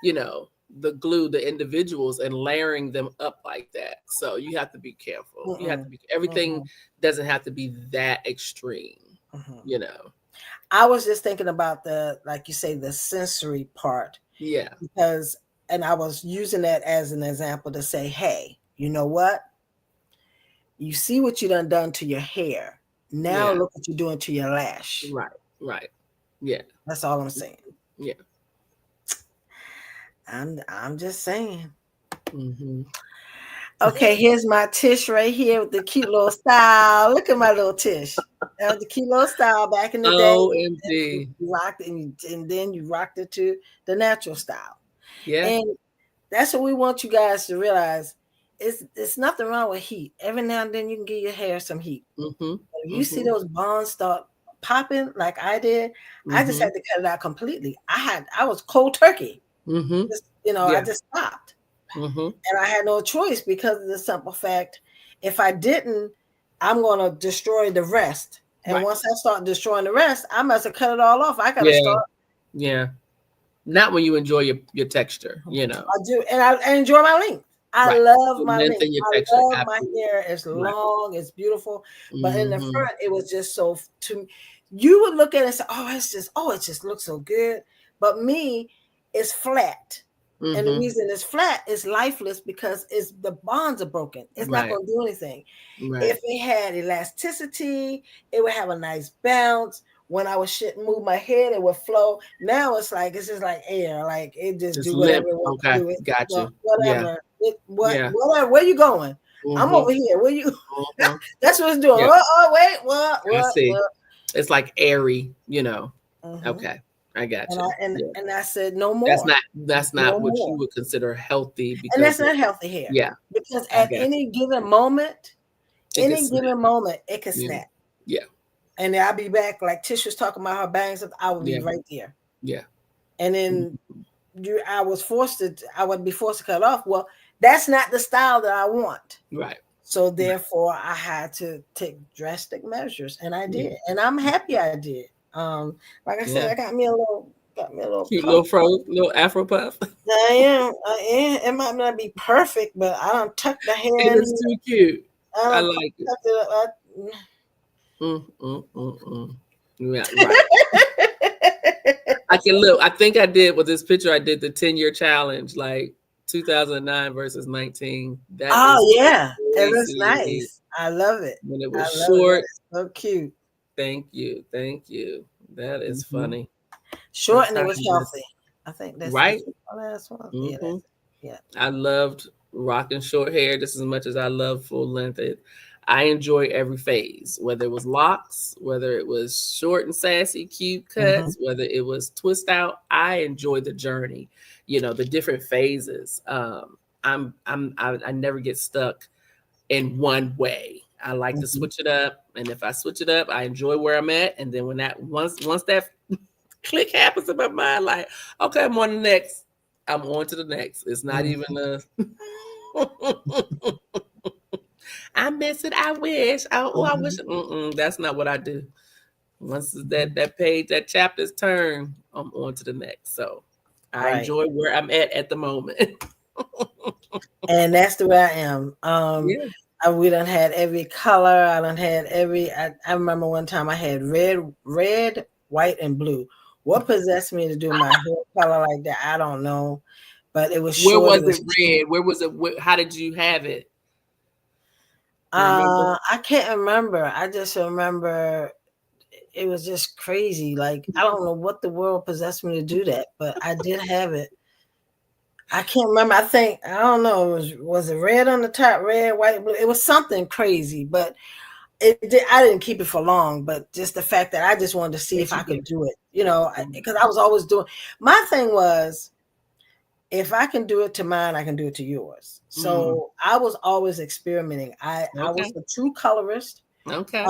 the glue, the individuals, and layering them up like that. So you have to be careful. You have to Mm-mm, everything mm-mm, doesn't have to be that extreme, mm-mm. you know. I was just thinking about like you say, the sensory part Yeah, because, and I was using that as an example to say, hey, you know what? You see what you done to your hair. Now yeah, look what you're doing to your lash. right, right. Yeah, That's all I'm saying. yeah. I'm just saying. Mm-hmm. Okay, here's my Tish right here with the cute little style. Look at my little Tish. That was the cute little style back in the day. You OMG. rocked it, and then you rocked it to the natural style. Yeah. And that's what we want you guys to realize. It's nothing wrong with heat. Every now and then you can give your hair some heat. Mm-hmm. If you see Mm-hmm. those bonds start popping like I did, I just Mm-hmm. had to cut it out completely. I was cold turkey. Mm-hmm. Just, I Yeah. just stopped. Mm-hmm. And I had no choice because of the simple fact, if I didn't, I'm going to destroy the rest. And Right. once I start destroying the rest, I must have cut it all off. I got to Yeah. start. Yeah. Not when you enjoy your texture, I do. And I enjoy my length. I Right. love Your my length length. and your I texture. love my Absolutely. hair. It's Right. long, it's beautiful. But in the Mm-hmm. front, it was just so, you would look at it and say, it just looks so good. But me, it's flat. And the Mm-hmm. reason it's flat is lifeless because the bonds are broken. It's not Right. going to do anything. Right. If it had elasticity, it would have a nice bounce. When I would move my head, it would flow. Now it's just like air, like it just Just do whatever limp. it wants to Okay. do. It Got you. Yeah. whatever. Yeah. Whatever. Where you going? I'm Mm-hmm. over here. Where you? Mm-hmm. That's what it's doing. Yeah. Oh, wait, I see. what? It's like airy, Mm-hmm. Okay. I got And you. I said, no That's more, not no what you more. would consider healthy And because that's not healthy hair, yeah, because I at got any given moment, it gets snap. it could Yeah. snap. Yeah. And I'll be back, like Tish was talking about her bangs, I would be Yeah. right there. Yeah. And Mhm. then I would be forced to cut off. Well, that's not the style that I want. Right. So Right. therefore I had to take drastic measures, and I Yeah. did. And I'm happy I did. Like I said, Yeah. I got me a little Cute puff. little fro, little Afro puff. I am. It might not be perfect, but I don't tuck the hair It in. is too cute. I I don't like it. tuck it up. Yeah, right. I can look. I think I did with this picture. I did the 10-year challenge, like 2009 versus 19. That is Oh yeah, it looks crazy. nice. I love it. When it I was love it. That short. is so cute. Thank you. Thank you. That is Mhm. funny. Short, and it was healthy. Sometimes, I think that's right? the last one. Yeah, Hmm. that's it. Yeah. I loved rocking short hair just as much as I love full length. I enjoy every phase, whether it was locks, whether it was short and sassy, cute Hmm. cuts, whether it was twist out. I enjoy the journey, the different phases. I never get stuck in one way. I like to Hmm. switch it up, and if I switch it up, I enjoy where I'm at. And then when that once that click happens in my mind, like, okay, I'm on the next. I'm on to the next. It's not even Hmm. a. I miss it. I wish. I wish. Hmm. That's not what I do. Once that page, that chapter's turned, I'm on to the next. So I Right. enjoy where I'm at the moment. And that's the way I am. Yeah. We done had every color. I done had every. I remember one time I had red, white, and blue. What possessed me to do my hair color like that? I don't know, but it was Where short. was It it was cute. red? Where was it? How did you have it? You remember? I can't remember. I just remember it was just crazy. Like I don't know what the world possessed me to do that, but I did have it. I can't remember. I don't know. Was it red on the top, red, white, blue? It was something crazy, but I didn't keep it for long. But just the fact that I just wanted to see if But I you could did. do it, because I was always doing. My thing was, if I can do it to mine, I can do it to yours. Mm, So I was always experimenting. I was okay. a true colorist. Okay.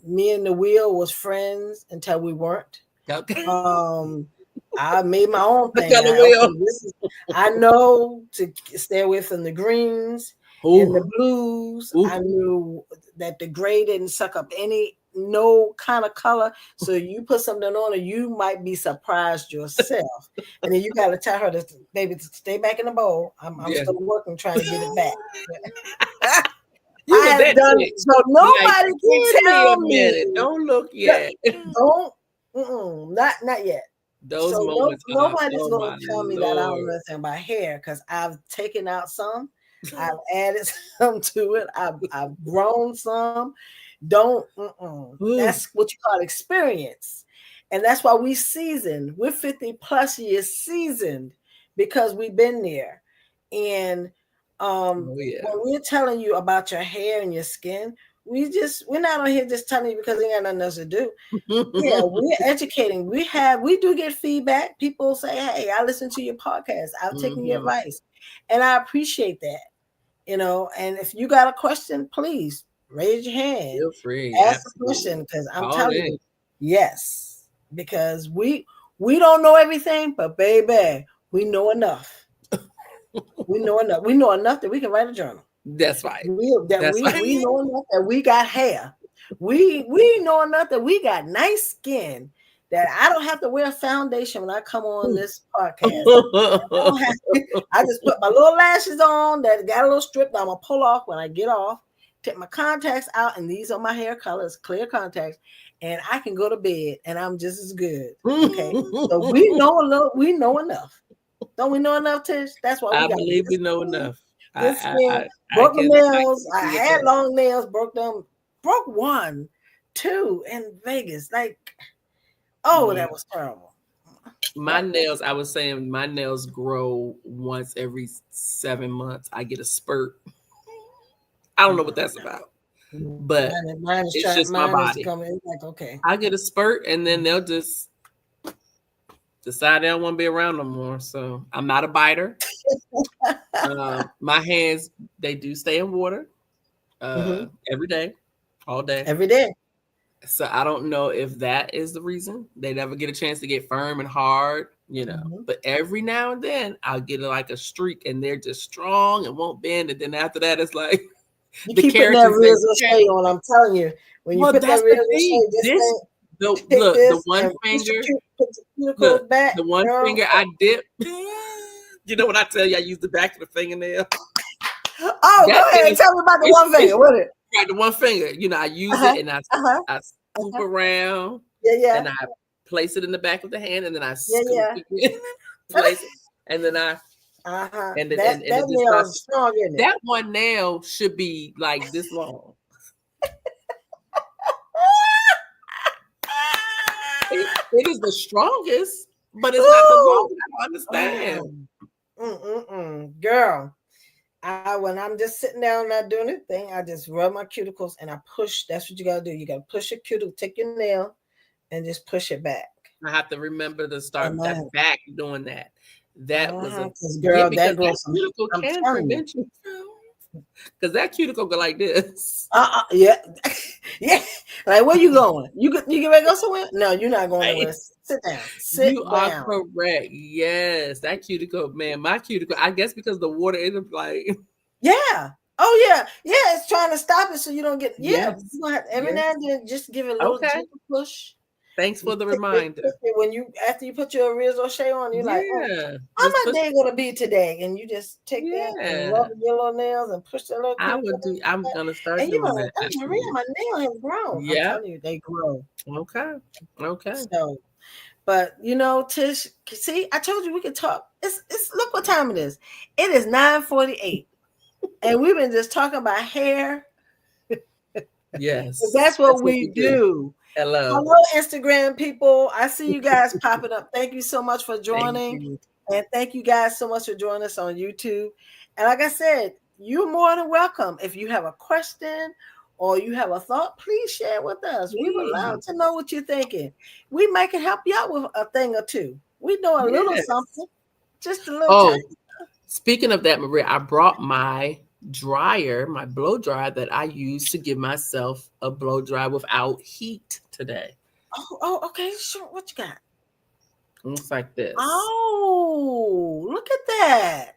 Me and the wheel was friends until we weren't. Okay. Um, I made my own The thing. color wheel. I know to stay away from the greens and Ooh. the blues. Ooh. I knew that the gray didn't suck up no kind of color. So you put something on it, you might be surprised yourself. And then you got to tell her to baby to stay back in the bowl. I'm Yeah. still working trying to get it back. You I was have that done chick. so Like, nobody can wait me a tell minute. me. Don't look yet. Don't, not yet. Those So moments are, nobody's oh gonna my tell me that I don't know Lord. anything about hair because I've taken out some, I've added some to it, I've grown some. Don't. Ooh. That's what you call experience, and that's why we seasoned. We're 50+ years seasoned because we've been there, and Oh yeah. when we're telling you about your hair and your skin, we're not on here just telling you because we ain't got nothing else to do. Yeah, we're educating. We do get feedback. People say, "Hey, I listen to your podcast. I've taken your Hmm. advice," and I appreciate that. And if you got a question, please raise your hand, Feel free. ask a question, Absolutely. because I'm Call telling in. you, yes, because we don't know everything, but baby, we know enough. We know enough. We know enough that we can write a journal. That's right. That's We right. know enough that we got hair. We know enough that we got nice skin. That I don't have to wear foundation when I come on this podcast. I don't have to, I just put my little lashes on that got a little strip that I'm gonna pull off when I get off. Take my contacts out, and these are my hair colors, clear contacts, and I can go to bed, and I'm just as good. Okay, so we know enough. Don't we know enough, Tish? That's why we I got believe we know enough. good skin. I Broke my can nails. I see it had that. long nails. Broke them. Broke one, two in Vegas. Like, oh, Yeah. that was terrible. My That was. nails, I was saying my nails grow once every 7 months. I get a spurt. I don't know what that's about, but it's just my Mine is body. coming. It's like, okay. I get a spurt and then they'll just Decided I don't want to be around no more. So I'm not a biter. My hands, they do stay in water Mm-hmm. every day, all day. Every day. So I don't know if that is the reason. They never get a chance to get firm and hard, you know. Mm-hmm. But every now and then I'll get like a streak and they're just strong and won't bend. And then after that, it's like You the keep putting that keratin real says, okay. shade on. I'm telling you, when you Well, put that that's real the thing. shade, this This thing, take the this one and finger, put your look, cuticles back, the one girl. finger I dip. You know what I tell you? I use the back of the fingernail. Oh, That go ahead and thing, tell me about the one it's finger. What it? right, the one finger. You know, I use Uh-huh. it and Uh-huh. I scoop Uh-huh. around Yeah, yeah. and I place it in the back of the hand and then I Yeah, scoop yeah. it in, place it, and then I Uh-huh. and That and that it just nail starts. is strong, isn't it? That one nail should be like this long. It is the strongest, but it's not the Ooh. longest. I don't understand. Girl, when I'm just sitting down not doing anything, I just rub my cuticles and I push. That's what you gotta do. You gotta push your cuticle, take your nail, and just push it back. I have to remember to And start that back doing that. That was a because yeah, girl, because that that grows some. cuticle I'm can telling you. prevent you because that cuticle go like this. Yeah, yeah. Like where you going? You get ready to go somewhere? No, you're not going Right? nowhere. Sit down. Sit You are down. correct. Yes, that cuticle, man. My cuticle. I guess because the water is like Yeah. Oh yeah. Yeah. It's trying to stop it so you don't get. Yeah. yes, You gonna have, every yes. now and then just give it a little Okay. gentle push. Thanks You for the take it, push reminder. it when you after you put your Rizzo Shea on, you're like, oh, Yeah, how just my push. day gonna be today? And you just take that and rub Yeah, your little nails and push the little I cuticle would do. I'm gonna start and you know, doing like, that oh Maria, actually. my nail has grown. I'm Yeah. telling you, they grow. Okay. Okay. So, but you know, Tish, see, I told you we could talk. It's look what time it is. It is 9:48. And we've been just talking about hair. Yes, That's that's what what we we do. do. Hello. Hello, Instagram people. I see you guys popping up. Thank you so much for Thank joining. you. And thank you guys so much for joining us on YouTube. And like I said, you're more than welcome. If you have a question or you have a thought, please share with us. We would love Please. to know what you're thinking. We might can help you out with a thing or two. We know a little Yes. something, just a little Oh, tiny. speaking of that, Maria, I brought my dryer, my blow dryer that I use to give myself a blow dry without heat today. Okay, sure. What you got? Looks like this. Oh, look at that.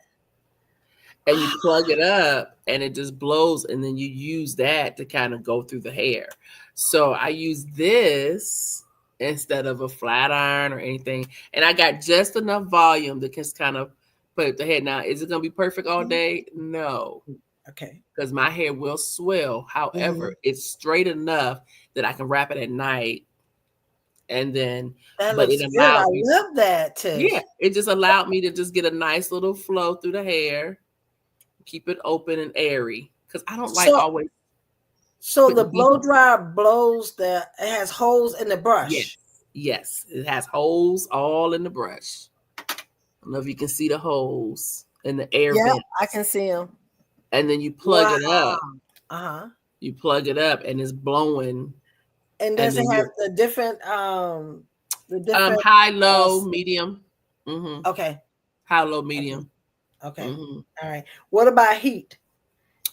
And you plug it up and it just blows and then you use that to kind of go through the hair. So I use this instead of a flat iron or anything. And I got just enough volume that can kind of put the head. Now, is it going to be perfect all day? No, Okay. because my hair will swell. Mhm. However, it's straight enough that I can wrap it at night and then, That but looks it good. I allowed me, love that, yeah, Tish. it just allowed me to just get a nice little flow through the hair, keep it open and airy because I don't like So, always so the putting heat blow on. dryer blows the it has holes in the Yes, brush. yes, it has holes all in the brush. I don't know if you can see the holes in the air Yep, vent, I can see them. and then you plug Wow. it up. Uh-huh. You plug it up, and it's blowing, And and does it then have you're the different high, low, s- medium, mm-hmm. okay. High, low, Okay. medium. Okay. Mm-hmm. All right. What about heat?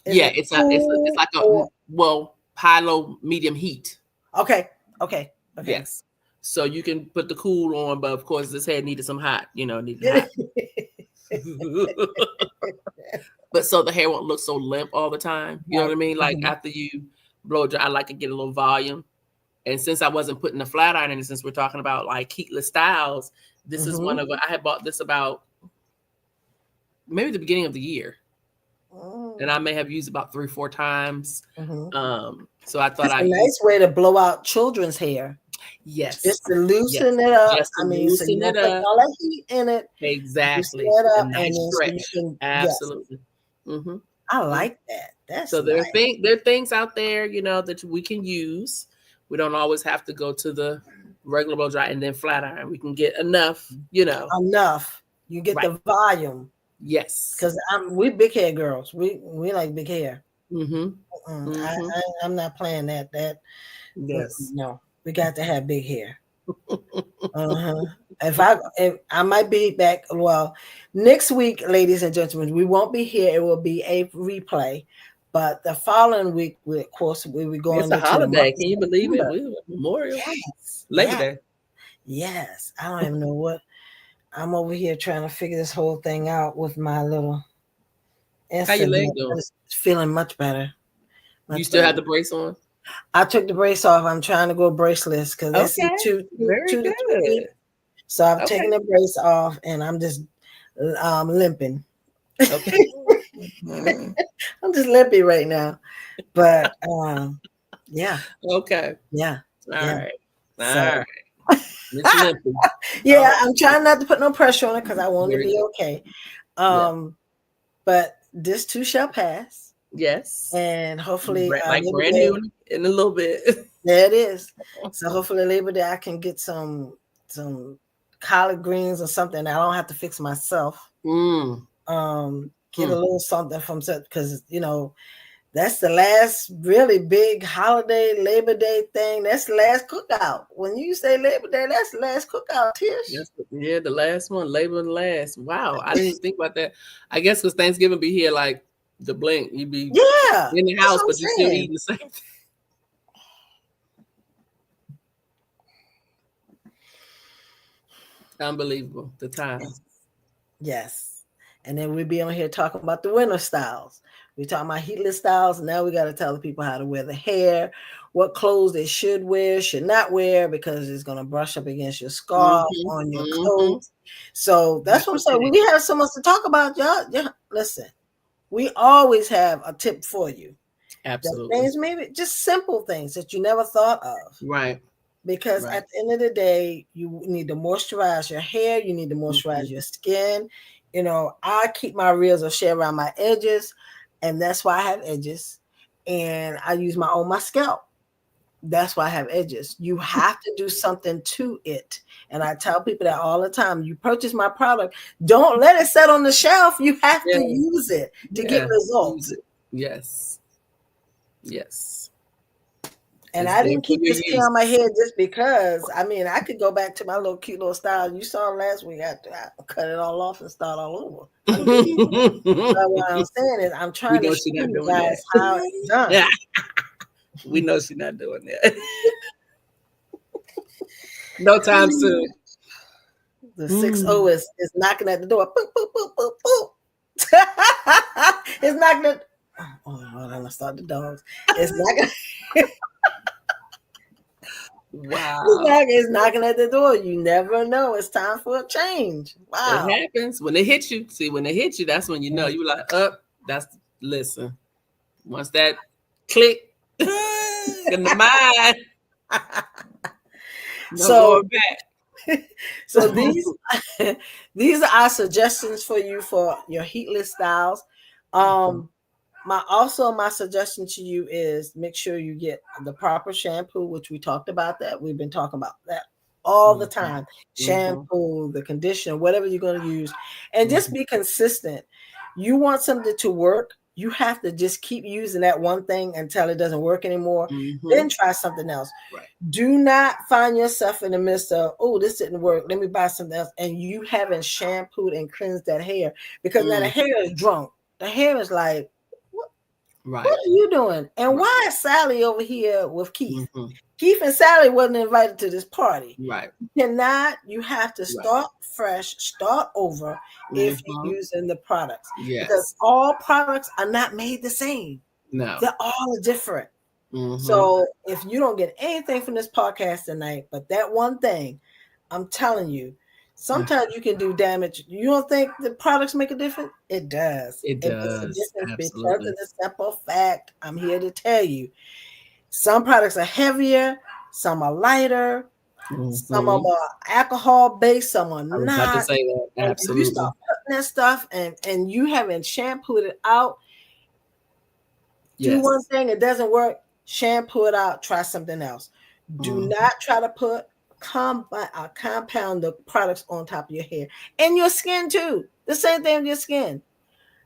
Is Yeah, it it's cool like a or well high, low, medium heat. okay. Okay. Okay. Yes. So you can put the cool on, but of course this head needed some hot, needed hot. But so the hair won't look so limp all the time. You know Right. what I mean? Like Mhm. after you blow dry, I like to get a little volume. And since I wasn't putting the flat iron in it, since we're talking about like heatless styles, this is one Mhm. of I had bought this about maybe the beginning of the year. And I Mm. may have used about 3, 4 times. Mhm. So I thought That's I a used nice way to blow out children's hair. yes, Just to yes, loosen it up. just to I mean, so you loosen it don't put up. all that heat in it. Loosen Exactly. it A up, and nice then so you stretch. can. Yes, Absolutely. Mm-hmm. I like that. That's So nice. there are things out there, that we can use. We don't always have to go to the regular blow dry and then flat iron. We can get enough. Enough. You get Right. the volume Yes. because we big hair girls. We like big hair. Mm-hmm. I, Mm-hmm. I'm not playing that. Yes. No, we got to have big hair. Uh-huh. If I might be back, well, next week, ladies and gentlemen, we won't be here. It will be a replay. But the following week, of course, we will be It's going a into the month holiday. of Can you believe it? September. We Memorial Yes, Labor yes, Day. yes. I don't even know what I'm over here trying to figure this whole thing out with my little How your leg incident. doing? It's feeling much better, You much still better. have the brace on? I took the brace off. I'm trying to go braceless because they say Okay, two, two, very 2 to 3 weeks. good. So I've Okay, taken the brace off and I'm just limping. okay. Mhm. I'm just limpy right now. But yeah, Okay. yeah, All yeah. right. All So right. Miss Limpy. All yeah, right. I'm trying not to put no pressure on it because I want to Very be good. okay. Yeah. But this too shall pass, Yes. and hopefully Like Labor brand Day. new in a little bit. There it is. So hopefully Labor Day I can get some collard greens or something. I don't have to fix myself. Mm. Get a Hmm. little something from because that's the last really big holiday Labor Day thing. That's the last cookout. When you say Labor Day, that's the last cookout, Tish. Yeah, the last one, Labor and last. Wow, I didn't even think about that. I guess because Thanksgiving be here like the blink, you be Yeah, in the that's house, what I'm but you still saying. eating the same thing. Unbelievable, the time. Yes. And then we'll be on here talking about the winter styles. We talking about heatless styles. Now we got to tell the people how to wear the hair, what clothes they should wear, should not wear, because it's going to brush up against your scarf, Mm-hmm. on your Mm-hmm. coat. So that's That's what I'm the saying. thing. We have so much to talk about, y'all. Yeah, listen, we always have a tip for you. The Absolutely. things, maybe just simple things that you never thought of. Right. Because Right. at the end of the day, you need to moisturize your hair, you need to Mm-hmm. moisturize your skin. I keep my reels of shea around my edges, and that's why I have edges. And I use my on my scalp. That's why I have edges. You have to do something to it. And I tell people that all the time. You purchase my product, don't let it sit on the shelf. You have Yeah. to use it to get Yeah. Use results. it. Yes. Yes. And It's I there didn't for keep your this hair on my use. head just because. I mean, I could go back to my little cute little style you saw last week. I cut it all off and start all over. I did. But what I'm saying is, I'm We trying to know show she's not you doing guys that. how it's done. Yeah. We know she's not doing that. No time soon. The 60 Mm. is knocking at the door. Boop, boop, boop, boop, boop. It's knocking at. Oh, hold on, I start the dogs. It's knocking. Wow. It's knocking at the door. You never know. It's time for a change. It Wow. happens when they hit you. See, when they hit you, that's when you know you like, up. That's listen. Once that click in the mind, no So going back. So these are our suggestions for you for your heatless styles. Mhm. My suggestion to you is make sure you get the proper shampoo, which we talked about that. We've been talking about that all the Mhm. time. Mhm. Shampoo, the conditioner, whatever you're going to use, and just Mhm. be consistent. You want something to work, you have to just keep using that one thing until it doesn't work anymore. Then Mhm. try something else. Right. Do not find yourself in the midst of, oh, this didn't work, let me buy something else, and you haven't shampooed and cleansed that hair, because now the Mm. hair is drunk. The hair is like, what Right. are you doing? And Right. why is Sally over here with Keith? Mhm. Keith and Sally wasn't invited to this party. Right. You have to Right. start fresh, start over if Mhm. you're using the products, because Yes. all products are not made the same. No. They're all different. Mhm. So if you don't get anything from this podcast tonight, but that one thing, I'm telling you, Mm. sometimes you can do damage. You don't think the products make a difference? It does. It It makes a does. difference because of Absolutely. the simple fact. I'm here to tell you. Some products are heavier, some are lighter, some of Mhm. them are alcohol based, some are I was about to not. say that. And if you start Absolutely. putting that stuff and you haven't shampooed it out, do one Yes. thing, it doesn't work, shampoo it out, try something else. Do Mhm. not try to put compound the products on top of your hair and your skin too. The same thing with your skin.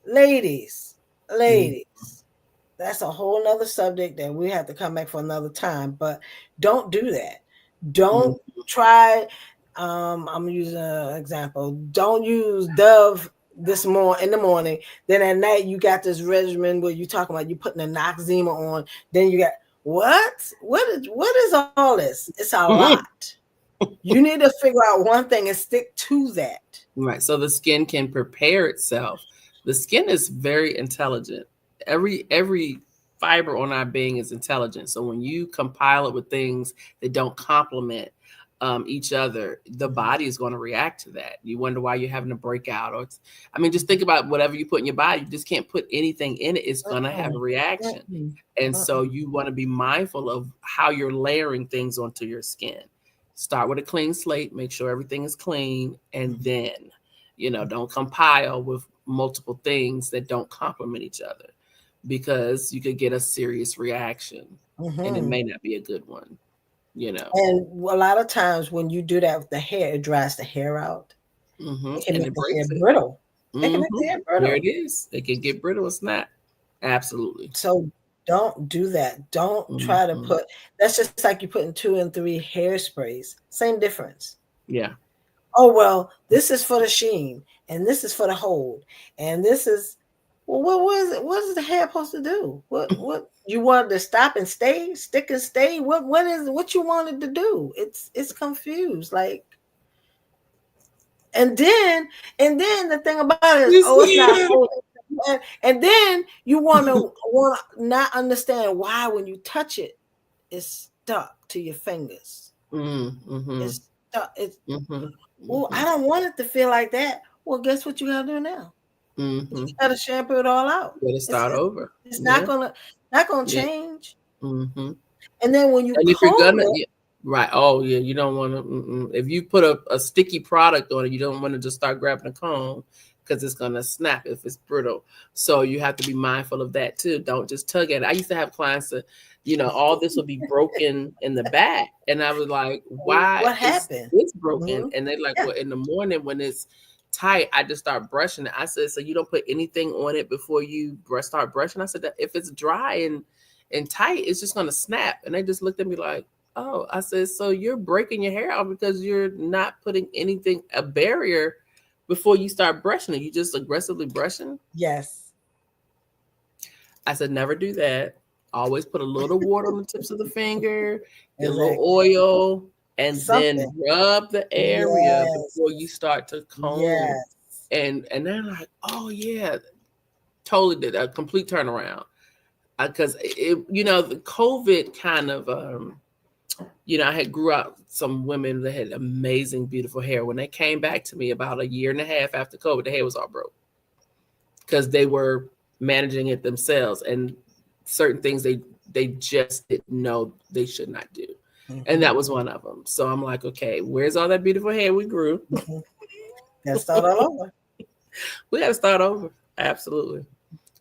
Ladies, Mm. ladies, that's a whole nother subject that we have to come back for another time, but don't do that. Mm. Don't try. I'm using an example. Don't use Dove in the morning. Then at night you got this regimen where you talking about you putting a Noxzema on. Then you got what? What is all this? It's a lot. You need to figure out one thing and stick to that. Right. So the skin can prepare itself. The skin is very intelligent. Every fiber on our being is intelligent. So when you compile it with things that don't complement each other, the body is going to react to that. You wonder why you're having a breakout, or just think about whatever you put in your body. You just can't put anything in it. It's going to have a reaction. And so you want to be mindful of how you're layering things onto your skin. Start with a clean slate, make sure everything is clean, and then, don't compile with multiple things that don't complement each other, because you could get a serious reaction and it may not be a good one, And a lot of times when you do that with the hair, it dries the hair out. It can make the hair brittle. It can make the hair brittle. There it is. It can get brittle or snap. Absolutely. So don't do that. Don't try to put, that's just like you putting 2 and 3 hairsprays. Same difference. Yeah. Oh, well, this is for the sheen and this is for the hold. And this is, well, what is it? What is the hair supposed to do? What you wanted to stop and stay, stick and stay? What you wanted to do? It's confused. Like, and then the thing about it is, it's not holding. And then you want to not understand why when you touch it, it's stuck to your fingers. It's stuck. Well, I don't want it to feel like that. Well, guess what you gotta do now? You gotta shampoo it all out. You gotta start over. It's not gonna change. And then when you if you're gonna right, oh yeah, you don't want to. If you put a sticky product on it, you don't want to just start grabbing a comb, because it's gonna snap if it's brittle. So you have to be mindful of that too. Don't just tug at it. I used to have clients that, all this will be broken in the back, and I was like, why? What happened? It's broken, and they're like, well, in the morning when it's tight, I just start brushing it. I said, so you don't put anything on it before you start brushing? I said, that if it's dry and tight, it's just gonna snap. And they just looked at me like, oh. I said, so you're breaking your hair out because you're not putting anything, a barrier, before you start brushing it. You just aggressively brushing? Yes. I said, never do that. Always put a little water on the tips of the finger, get a little oil, and then rub the area before you start to comb. And they're like, oh yeah, totally did a complete turnaround. Because the COVID kind of I had grew up some women that had amazing, beautiful hair. When they came back to me about a year and a half after COVID, the hair was all broke because they were managing it themselves, and certain things they just didn't know they should not do. And that was one of them. So I'm like, okay, where's all that beautiful hair we grew? Gotta start all over. We got to start over. Absolutely.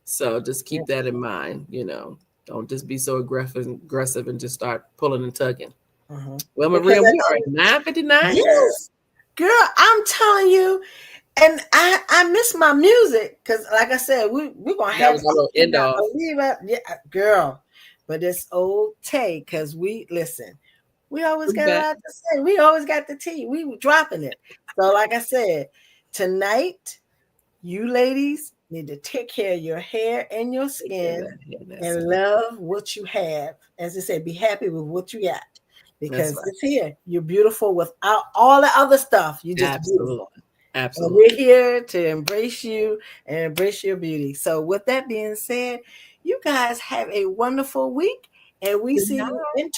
So just keep that in mind. Don't just be so aggressive and just start pulling and tugging. Well, Maria, we are at 9:59. Yes, girl, I'm telling you, and I miss my music because, like I said, we're gonna have a end off. Yeah, girl, but it's okay because we always got a lot to say. We always got the tea. We were dropping it. So, like I said, tonight, you ladies need to take care of your hair and your skin and love what you have. As I said, be happy with what you got, because it's here. You're beautiful without all the other stuff. You're just beautiful. Absolutely. And we're here to embrace you and embrace your beauty. So with that being said, you guys have a wonderful week. And we see you in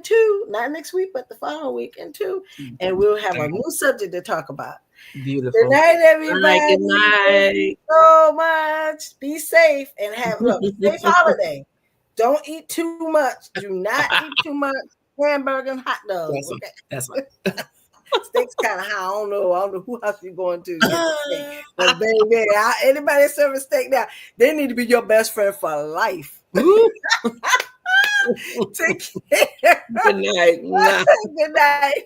two, not next week, but the following week in 2. And we'll have a new subject to talk about. Beautiful. Good night, everybody. Good night. Thank you so much. Be safe and have safe holiday. Don't eat too much. Do not eat too much hamburger and hot dogs. That's right. Steak's kind of high. I don't know who house you're going to. But baby, anybody serving steak now, they need to be your best friend for life. Take care. Good night. Good night.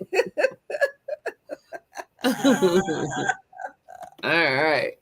All right.